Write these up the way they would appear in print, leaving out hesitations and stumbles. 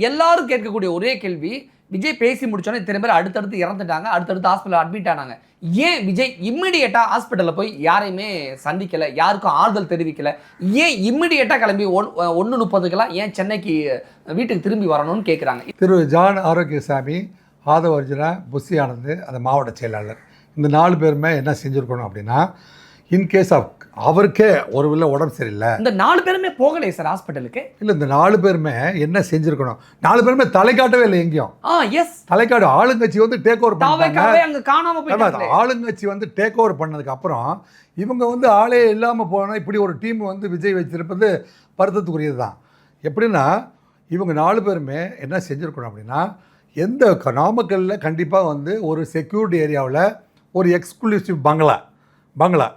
எல்லாரும் கேட்கக்கூடிய ஒரே கேள்வி, விஜய் பேசி முடிச்சோன்னே இத்தனை பேர் அடுத்தடுத்து இறந்துட்டாங்க, அடுத்தடுத்து ஹாஸ்பிட்டல் அட்மிட் ஆனாங்க. ஏன் விஜய் இம்மிடியேட்டா ஹாஸ்பிட்டல்ல போய் யாரையுமே சந்திக்கல, யாருக்கும் ஆறுதல் தெரிவிக்கல? ஏன் இம்மிடியேட்டா கிளம்பி 1:30க்கெல்லாம் ஏன் சென்னைக்கு வீட்டுக்கு திரும்பி வரணும்னு கேட்குறாங்க. திரு ஜான் ஆரோக்கியசாமி, ஆதவ அர்ஜுனா, புஷி ஆனந்த், அந்த மாவட்ட செயலாளர், இந்த 4 பேருமே என்ன செஞ்சுருக்கணும் அப்படின்னா, இன்கேஸ் ஆஃப் அவருக்கே ஒருவேளை உடம்பு சரியில்லை, இந்த 4 பேருமே போகலையே சார் ஹாஸ்பிட்டலுக்கு. இல்லை, இந்த 4 பேருமே என்ன செஞ்சுருக்கணும், 4 பேருமே தலை காட்டவே இல்லை எங்கேயும். எஸ், தலைக்காடு ஆளுங்கட்சி வந்து டேக் ஓவர் பண்ணாங்க. அங்க காணாம போயிட்டாங்க. ஆளுங்கட்சி வந்து டேக் ஓவர் பண்ணதுக்கு அப்புறம் இவங்க வந்து ஆளே இல்லாமல் போனால் இப்படி ஒரு டீம் வந்து விஜய் வச்சிருப்பது வருத்தத்துக்குரியது தான். எப்படின்னா, இவங்க 4 பேருமே என்ன செஞ்சுருக்கணும் அப்படின்னா, எந்த நாமக்கல்லில் கண்டிப்பாக வந்து ஒரு செக்யூரிட்டி ஏரியாவில் ஒரு எக்ஸ்க்ளூசிவ் பங்களா,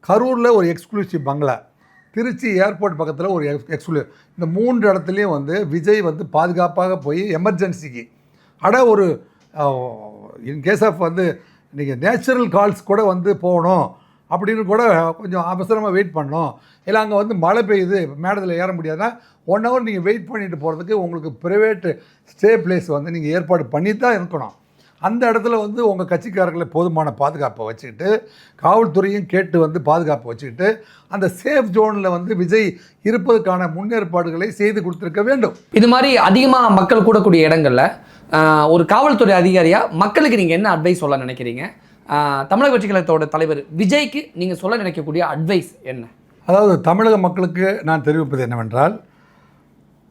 கரூரில் ஒரு எக்ஸ்க்ளூசிவ் பங்களா, திருச்சி ஏர்போர்ட் பக்கத்தில் ஒரு எக்ஸ்க்ளூசிவ், இந்த 3 இடத்துலையும் வந்து விஜய் வந்து பாதுகாப்பாக போய் எமர்ஜென்சிக்கு ஒரு இன்கேஸ் ஆஃப் வந்து நீங்கள் நேச்சுரல் கால்ஸ் கூட வந்து போகணும் அப்படின்னு கூட கொஞ்சம் அவசரமாக வெயிட் பண்ணணும். இல்லை அங்கே வந்து மழை பெய்யுது, மேடத்தில் ஏற முடியாதுன்னா 1 hour நீங்கள் வெயிட் பண்ணிட்டு போகிறதுக்கு உங்களுக்கு ப்ரைவேட்டு ஸ்டே பிளேஸ் வந்து நீங்கள் ஏற்பாடு பண்ணி தான் இருக்கணும். அந்த இடத்துல வந்து உங்கள் கட்சிக்காரர்களை போதுமான பாதுகாப்பை வச்சுக்கிட்டு, காவல்துறையும் கேட்டு வந்து பாதுகாப்பை வச்சுக்கிட்டு, அந்த சேஃப் ஜோனில் வந்து விஜய் இருப்பதற்கான முன்னேற்பாடுகளை செய்து கொடுத்துருக்க வேண்டும். இது மாதிரி அதிகமாக மக்கள் கூடக்கூடிய இடங்களில் ஒரு காவல்துறை அதிகாரியாக மக்களுக்கு நீங்கள் என்ன அட்வைஸ் சொல்ல நினைக்கிறீங்க? தமிழக வெற்றிக் கழகத்தோட தலைவர் விஜய்க்கு நீங்கள் சொல்ல நினைக்கக்கூடிய அட்வைஸ் என்ன? அதாவது தமிழக மக்களுக்கு நான் தெரிவிப்பது என்னவென்றால்,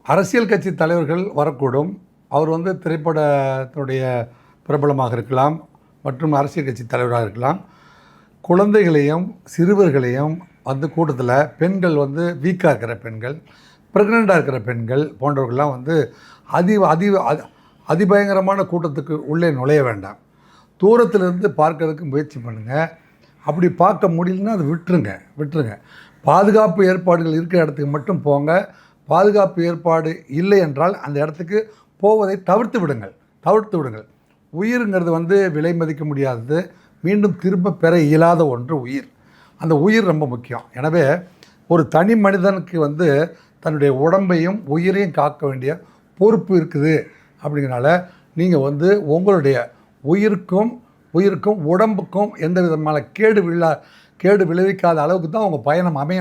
அரசியல் கட்சி தலைவர்கள் வரக்கூடும், அவர் வந்து திரைப்படத்துடைய பிரபலமாக இருக்கலாம் மற்றும் அரசியல் கட்சி தலைவராக இருக்கலாம். குழந்தைகளையும் சிறுவர்களையும் வந்து கூட்டத்தில் பெண்கள் வந்து வீக்காக இருக்கிற பெண்கள், ப்ரெக்னெண்ட்டாக இருக்கிற பெண்கள் போன்றவர்கள்லாம் வந்து அதிபயங்கரமான கூட்டத்துக்கு உள்ளே நுழைய வேண்டாம். தூரத்திலிருந்து பார்க்கறதுக்கு முயற்சி பண்ணுங்கள். அப்படி பார்க்க முடியலன்னா அதை விட்டுருங்க. பாதுகாப்பு ஏற்பாடுகள் இருக்கிற இடத்துக்கு மட்டும் போங்க. பாதுகாப்பு ஏற்பாடு இல்லை என்றால் அந்த இடத்துக்கு போவதை தவிர்த்து விடுங்கள். உயிருங்கிறது வந்து விலை மதிக்க முடியாதது, மீண்டும் திரும்ப பெற இயலாத ஒன்று உயிர். அந்த உயிர் ரொம்ப முக்கியம். எனவே ஒரு தனி மனிதனுக்கு வந்து தன்னுடைய உடம்பையும் உயிரையும் காக்க வேண்டிய பொறுப்பு இருக்குது. அப்படிங்கிறனால நீங்கள் வந்து உங்களுடைய உயிருக்கும் உடம்புக்கும் எந்த விதமான கேடு விளைவிக்காத அளவுக்கு தான் உங்கள் பயணம் அமையணும்.